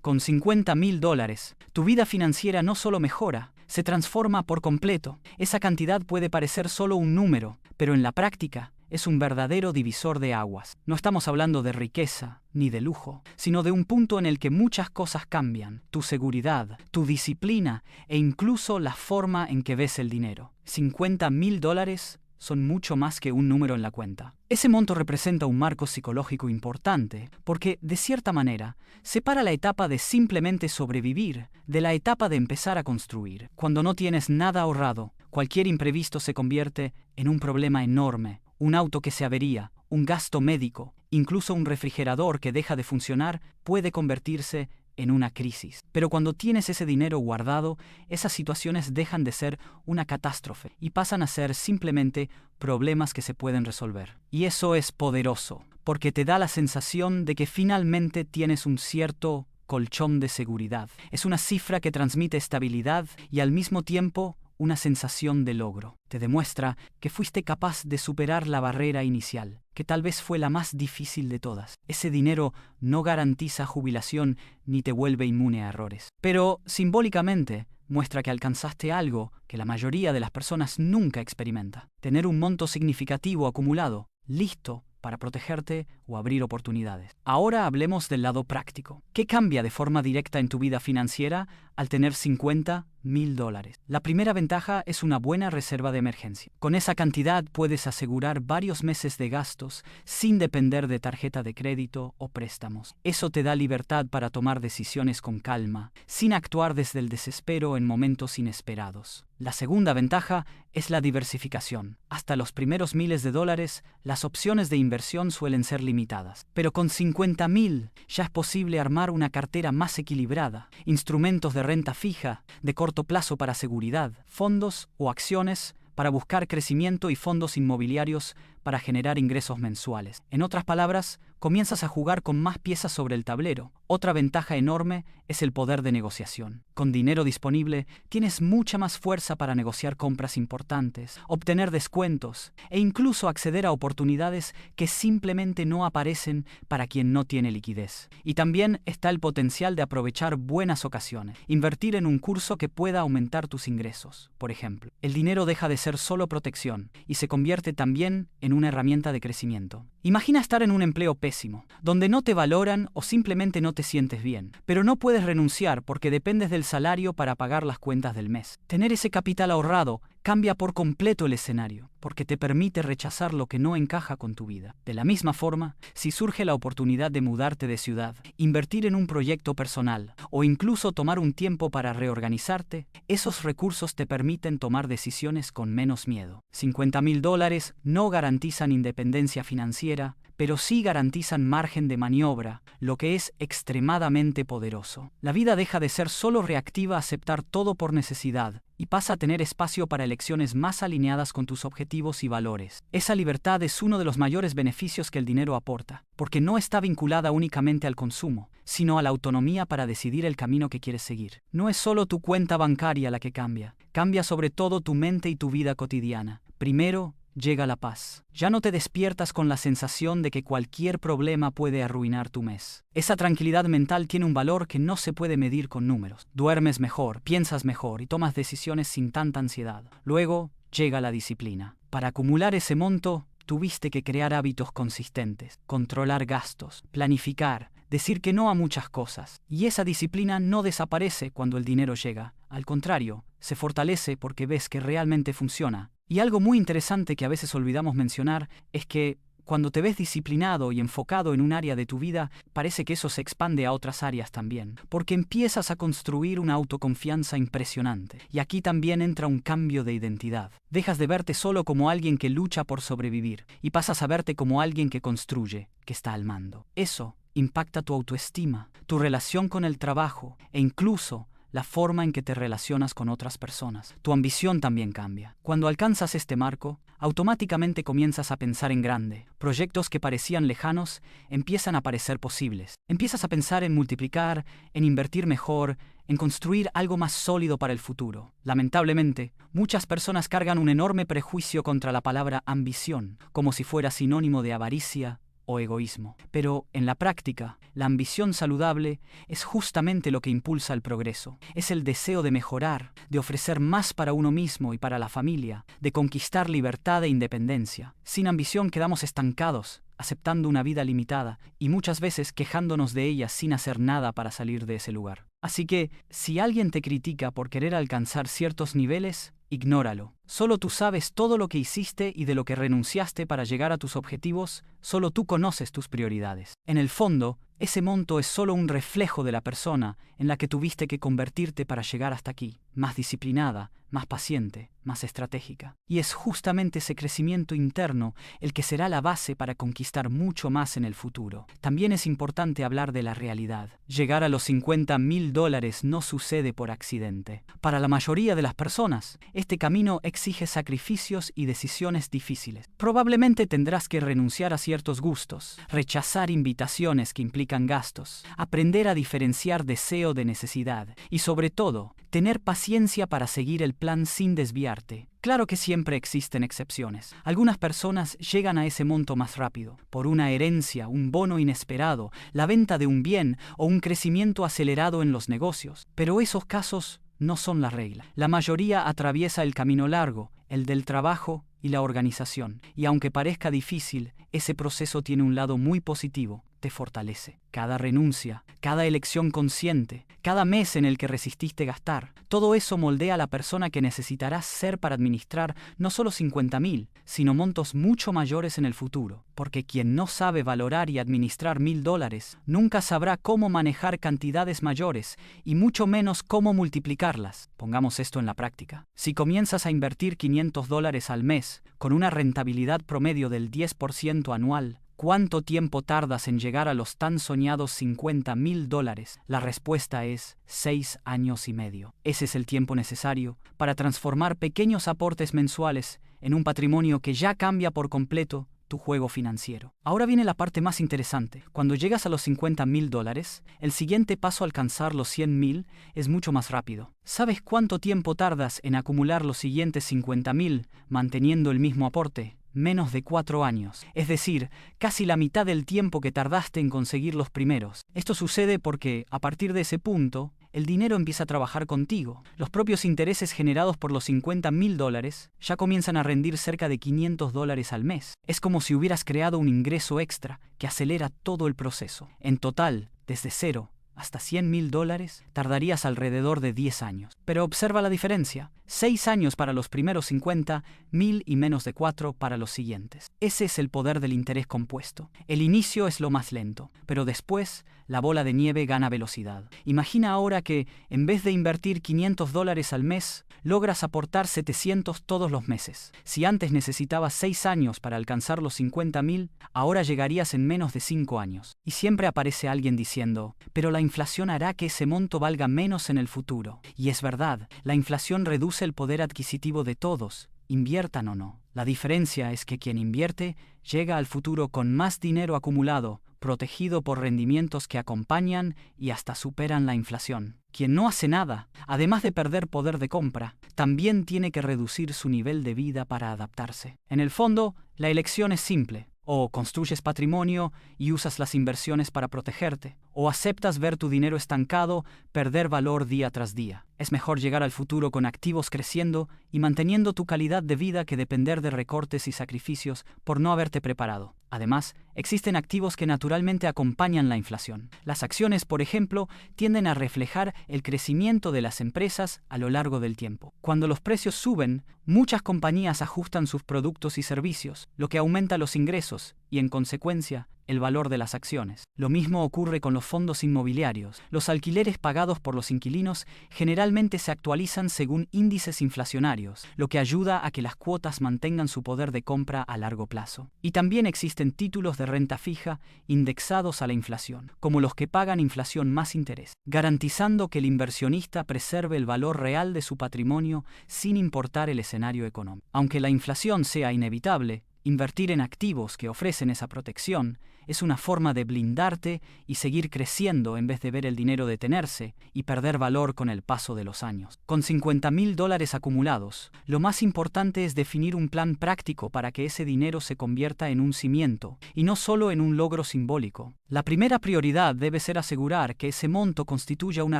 Con $50.000, tu vida financiera no solo mejora, se transforma por completo. Esa cantidad puede parecer solo un número, pero en la práctica es un verdadero divisor de aguas. No estamos hablando de riqueza ni de lujo, sino de un punto en el que muchas cosas cambian: tu seguridad, tu disciplina e incluso la forma en que ves el dinero. $50.000 son mucho más que un número en la cuenta. Ese monto representa un marco psicológico importante porque, de cierta manera, separa la etapa de simplemente sobrevivir de la etapa de empezar a construir. Cuando no tienes nada ahorrado, cualquier imprevisto se convierte en un problema enorme. Un auto que se avería, un gasto médico, incluso un refrigerador que deja de funcionar puede convertirse en una crisis. Pero cuando tienes ese dinero guardado, esas situaciones dejan de ser una catástrofe y pasan a ser simplemente problemas que se pueden resolver. Y eso es poderoso, porque te da la sensación de que finalmente tienes un cierto colchón de seguridad. Es una cifra que transmite estabilidad y al mismo tiempo una sensación de logro. Te demuestra que fuiste capaz de superar la barrera inicial, que tal vez fue la más difícil de todas. Ese dinero no garantiza jubilación ni te vuelve inmune a errores, pero simbólicamente muestra que alcanzaste algo que la mayoría de las personas nunca experimenta: tener un monto significativo acumulado, listo para protegerte o abrir oportunidades. Ahora hablemos del lado práctico. ¿Qué cambia de forma directa en tu vida financiera al tener $50.000? La primera ventaja es una buena reserva de emergencia. Con esa cantidad puedes asegurar varios meses de gastos sin depender de tarjeta de crédito o préstamos. Eso te da libertad para tomar decisiones con calma, sin actuar desde el desespero en momentos inesperados. La segunda ventaja es la diversificación. Hasta los primeros miles de dólares, las opciones de inversión suelen ser limitadas. Pero con $50.000 ya es posible armar una cartera más equilibrada: instrumentos de renta fija, de corto plazo para seguridad, fondos o acciones para buscar crecimiento y fondos inmobiliarios para generar ingresos mensuales. En otras palabras, comienzas a jugar con más piezas sobre el tablero. Otra ventaja enorme es el poder de negociación. Con dinero disponible, tienes mucha más fuerza para negociar compras importantes, obtener descuentos e incluso acceder a oportunidades que simplemente no aparecen para quien no tiene liquidez. Y también está el potencial de aprovechar buenas ocasiones. Invertir en un curso que pueda aumentar tus ingresos, por ejemplo. El dinero deja de ser solo protección y se convierte también en una herramienta de crecimiento. Imagina estar en un empleo pésimo, donde no te valoran o simplemente no te sientes bien, pero no puedes renunciar porque dependes del salario para pagar las cuentas del mes. Tener ese capital ahorrado cambia por completo el escenario, porque te permite rechazar lo que no encaja con tu vida. De la misma forma, si surge la oportunidad de mudarte de ciudad, invertir en un proyecto personal o incluso tomar un tiempo para reorganizarte, esos recursos te permiten tomar decisiones con menos miedo. $50.000 no garantizan independencia financiera, pero sí garantizan margen de maniobra, lo que es extremadamente poderoso. La vida deja de ser solo reactiva a aceptar todo por necesidad y pasa a tener espacio para elecciones más alineadas con tus objetivos y valores. Esa libertad es uno de los mayores beneficios que el dinero aporta, porque no está vinculada únicamente al consumo, sino a la autonomía para decidir el camino que quieres seguir. No es solo tu cuenta bancaria la que cambia, cambia sobre todo tu mente y tu vida cotidiana. Primero, llega la paz. Ya no te despiertas con la sensación de que cualquier problema puede arruinar tu mes. Esa tranquilidad mental tiene un valor que no se puede medir con números. Duermes mejor, piensas mejor y tomas decisiones sin tanta ansiedad. Luego llega la disciplina. Para acumular ese monto, tuviste que crear hábitos consistentes, controlar gastos, planificar, decir que no a muchas cosas. Y esa disciplina no desaparece cuando el dinero llega. Al contrario, se fortalece porque ves que realmente funciona. Y algo muy interesante que a veces olvidamos mencionar es que cuando te ves disciplinado y enfocado en un área de tu vida, parece que eso se expande a otras áreas también, porque empiezas a construir una autoconfianza impresionante. Y aquí también entra un cambio de identidad. Dejas de verte solo como alguien que lucha por sobrevivir y pasas a verte como alguien que construye, que está al mando. Eso impacta tu autoestima, tu relación con el trabajo e incluso la forma en que te relacionas con otras personas. Tu ambición también cambia. Cuando alcanzas este marco, automáticamente comienzas a pensar en grande. Proyectos que parecían lejanos empiezan a parecer posibles. Empiezas a pensar en multiplicar, en invertir mejor, en construir algo más sólido para el futuro. Lamentablemente, muchas personas cargan un enorme prejuicio contra la palabra ambición, como si fuera sinónimo de avaricia o egoísmo. Pero, en la práctica, la ambición saludable es justamente lo que impulsa el progreso. Es el deseo de mejorar, de ofrecer más para uno mismo y para la familia, de conquistar libertad e independencia. Sin ambición quedamos estancados, aceptando una vida limitada y muchas veces quejándonos de ella sin hacer nada para salir de ese lugar. Así que, si alguien te critica por querer alcanzar ciertos niveles, ignóralo. Solo tú sabes todo lo que hiciste y de lo que renunciaste para llegar a tus objetivos, solo tú conoces tus prioridades. En el fondo, ese monto es solo un reflejo de la persona en la que tuviste que convertirte para llegar hasta aquí, más disciplinada, más paciente, más estratégica. Y es justamente ese crecimiento interno el que será la base para conquistar mucho más en el futuro. También es importante hablar de la realidad. Llegar a los $50,000 no sucede por accidente. Para la mayoría de las personas, este camino exige sacrificios y decisiones difíciles. Probablemente tendrás que renunciar a ciertos gustos, rechazar invitaciones que implican gastos, aprender a diferenciar deseo de necesidad y, sobre todo, tener paciencia para seguir el plan sin desviarte. Claro que siempre existen excepciones. Algunas personas llegan a ese monto más rápido, por una herencia, un bono inesperado, la venta de un bien o un crecimiento acelerado en los negocios. Pero esos casos no son la regla. La mayoría atraviesa el camino largo, el del trabajo y la organización. Y aunque parezca difícil, ese proceso tiene un lado muy positivo. Te fortalece. Cada renuncia, cada elección consciente, cada mes en el que resististe gastar, todo eso moldea a la persona que necesitarás ser para administrar no solo 50,000, sino montos mucho mayores en el futuro. Porque quien no sabe valorar y administrar $1,000 nunca sabrá cómo manejar cantidades mayores y mucho menos cómo multiplicarlas. Pongamos esto en la práctica. Si comienzas a invertir $500 al mes con una rentabilidad promedio del 10% anual, ¿cuánto tiempo tardas en llegar a los tan soñados $50,000? La respuesta es 6 años y medio. Ese es el tiempo necesario para transformar pequeños aportes mensuales en un patrimonio que ya cambia por completo tu juego financiero. Ahora viene la parte más interesante. Cuando llegas a los $50,000, el siguiente paso a alcanzar los 100,000 es mucho más rápido. ¿Sabes cuánto tiempo tardas en acumular los siguientes 50,000 manteniendo el mismo aporte? Menos de 4 años, es decir, casi la mitad del tiempo que tardaste en conseguir los primeros. Esto sucede porque, a partir de ese punto, el dinero empieza a trabajar contigo. Los propios intereses generados por los $50,000 ya comienzan a rendir cerca de $500 al mes. Es como si hubieras creado un ingreso extra que acelera todo el proceso. En total, desde cero hasta $100,000 tardarías alrededor de 10 años. Pero observa la diferencia. 6 años para los primeros 50,000 y menos de 4 para los siguientes. Ese es el poder del interés compuesto. El inicio es lo más lento, pero después la bola de nieve gana velocidad. Imagina ahora que, en vez de invertir $500 al mes, logras aportar 700 todos los meses. Si antes necesitabas 6 años para alcanzar los 50,000, ahora llegarías en menos de 5 años. Y siempre aparece alguien diciendo, pero la inflación hará que ese monto valga menos en el futuro. Y es verdad, la inflación reduce el poder adquisitivo de todos, inviertan o no. La diferencia es que quien invierte llega al futuro con más dinero acumulado, protegido por rendimientos que acompañan y hasta superan la inflación. Quien no hace nada, además de perder poder de compra, también tiene que reducir su nivel de vida para adaptarse. En el fondo, la elección es simple. O construyes patrimonio y usas las inversiones para protegerte, o aceptas ver tu dinero estancado, perder valor día tras día. Es mejor llegar al futuro con activos creciendo y manteniendo tu calidad de vida que depender de recortes y sacrificios por no haberte preparado. Además, existen activos que naturalmente acompañan la inflación. Las acciones, por ejemplo, tienden a reflejar el crecimiento de las empresas a lo largo del tiempo. Cuando los precios suben, muchas compañías ajustan sus productos y servicios, lo que aumenta los ingresos y, en consecuencia, el valor de las acciones. Lo mismo ocurre con los fondos inmobiliarios. Los alquileres pagados por los inquilinos generalmente se actualizan según índices inflacionarios, lo que ayuda a que las cuotas mantengan su poder de compra a largo plazo. Y también existen títulos de renta fija indexados a la inflación, como los que pagan inflación más interés, garantizando que el inversionista preserve el valor real de su patrimonio sin importar el escenario económico. Aunque la inflación sea inevitable, invertir en activos que ofrecen esa protección Es una forma de blindarte y seguir creciendo en vez de ver el dinero detenerse y perder valor con el paso de los años. Con $50,000 acumulados, lo más importante es definir un plan práctico para que ese dinero se convierta en un cimiento y no solo en un logro simbólico. La primera prioridad debe ser asegurar que ese monto constituya una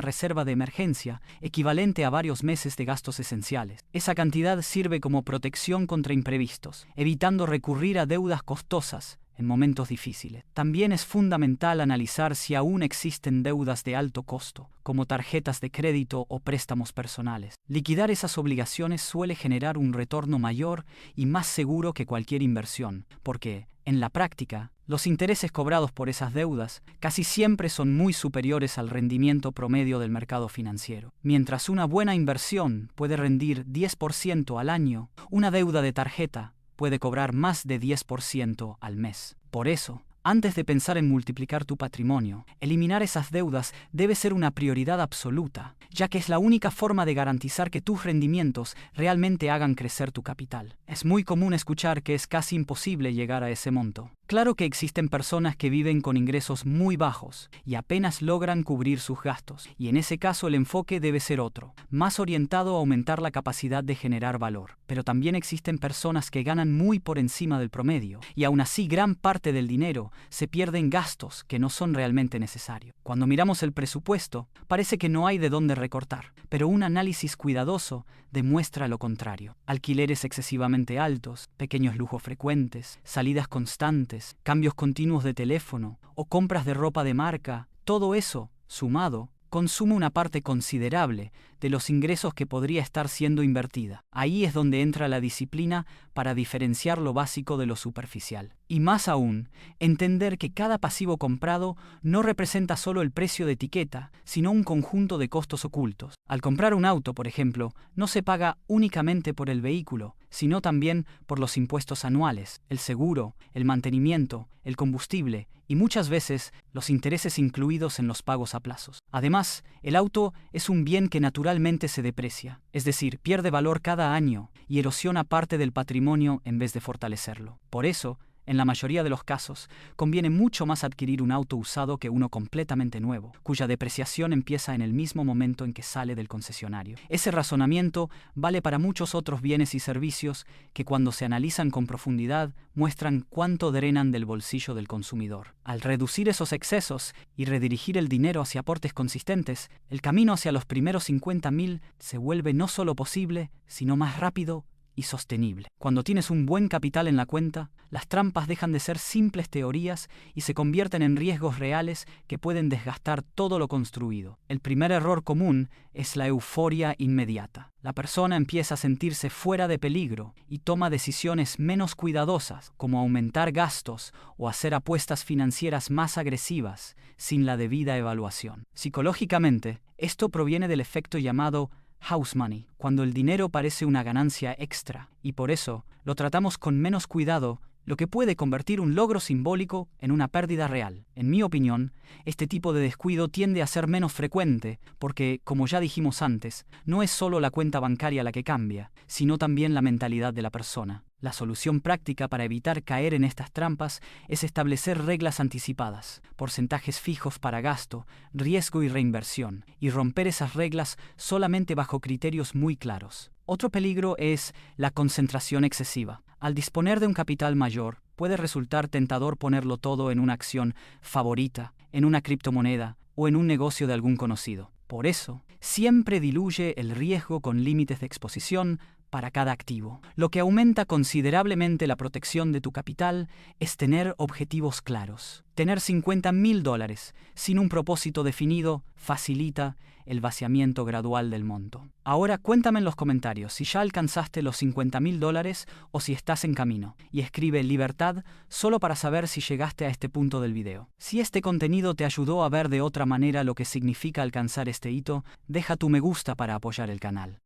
reserva de emergencia equivalente a varios meses de gastos esenciales. Esa cantidad sirve como protección contra imprevistos, evitando recurrir a deudas costosas en momentos difíciles. También es fundamental analizar si aún existen deudas de alto costo, como tarjetas de crédito o préstamos personales. Liquidar esas obligaciones suele generar un retorno mayor y más seguro que cualquier inversión, porque, en la práctica, los intereses cobrados por esas deudas casi siempre son muy superiores al rendimiento promedio del mercado financiero. Mientras una buena inversión puede rendir 10% al año, una deuda de tarjeta puede cobrar más de 10% al mes. Por eso, antes de pensar en multiplicar tu patrimonio, eliminar esas deudas debe ser una prioridad absoluta, ya que es la única forma de garantizar que tus rendimientos realmente hagan crecer tu capital. Es muy común escuchar que es casi imposible llegar a ese monto. Claro que existen personas que viven con ingresos muy bajos y apenas logran cubrir sus gastos, y en ese caso el enfoque debe ser otro, más orientado a aumentar la capacidad de generar valor. Pero también existen personas que ganan muy por encima del promedio, y aún así gran parte del dinero se pierde en gastos que no son realmente necesarios. Cuando miramos el presupuesto, parece que no hay de dónde recortar, pero un análisis cuidadoso demuestra lo contrario. Alquileres excesivamente altos, pequeños lujos frecuentes, salidas constantes, cambios continuos de teléfono o compras de ropa de marca, todo eso, sumado, consume una parte considerable de los ingresos que podría estar siendo invertida. Ahí es donde entra la disciplina para diferenciar lo básico de lo superficial. Y más aún, entender que cada pasivo comprado no representa solo el precio de etiqueta, sino un conjunto de costos ocultos. Al comprar un auto, por ejemplo, no se paga únicamente por el vehículo, sino también por los impuestos anuales, el seguro, el mantenimiento, el combustible y muchas veces los intereses incluidos en los pagos a plazos. Además, el auto es un bien que naturalmente se deprecia, es decir, pierde valor cada año y erosiona parte del patrimonio en vez de fortalecerlo. Por eso, en la mayoría de los casos, conviene mucho más adquirir un auto usado que uno completamente nuevo, cuya depreciación empieza en el mismo momento en que sale del concesionario. Ese razonamiento vale para muchos otros bienes y servicios que cuando se analizan con profundidad muestran cuánto drenan del bolsillo del consumidor. Al reducir esos excesos y redirigir el dinero hacia aportes consistentes, el camino hacia los primeros 50,000 se vuelve no solo posible, sino más rápido y sostenible. Cuando tienes un buen capital en la cuenta, las trampas dejan de ser simples teorías y se convierten en riesgos reales que pueden desgastar todo lo construido. El primer error común es la euforia inmediata. La persona empieza a sentirse fuera de peligro y toma decisiones menos cuidadosas, como aumentar gastos o hacer apuestas financieras más agresivas, sin la debida evaluación. Psicológicamente, esto proviene del efecto llamado house money, cuando el dinero parece una ganancia extra, y por eso lo tratamos con menos cuidado, lo que puede convertir un logro simbólico en una pérdida real. En mi opinión, este tipo de descuido tiende a ser menos frecuente porque, como ya dijimos antes, no es solo la cuenta bancaria la que cambia, sino también la mentalidad de la persona. La solución práctica para evitar caer en estas trampas es establecer reglas anticipadas, porcentajes fijos para gasto, riesgo y reinversión, y romper esas reglas solamente bajo criterios muy claros. Otro peligro es la concentración excesiva. Al disponer de un capital mayor, puede resultar tentador ponerlo todo en una acción favorita, en una criptomoneda o en un negocio de algún conocido. Por eso, siempre diluye el riesgo con límites de exposición para cada activo. Lo que aumenta considerablemente la protección de tu capital es tener objetivos claros. Tener $50,000 sin un propósito definido facilita el vaciamiento gradual del monto. Ahora cuéntame en los comentarios si ya alcanzaste los $50,000 o si estás en camino. Y escribe libertad solo para saber si llegaste a este punto del video. Si este contenido te ayudó a ver de otra manera lo que significa alcanzar este hito, deja tu me gusta para apoyar el canal.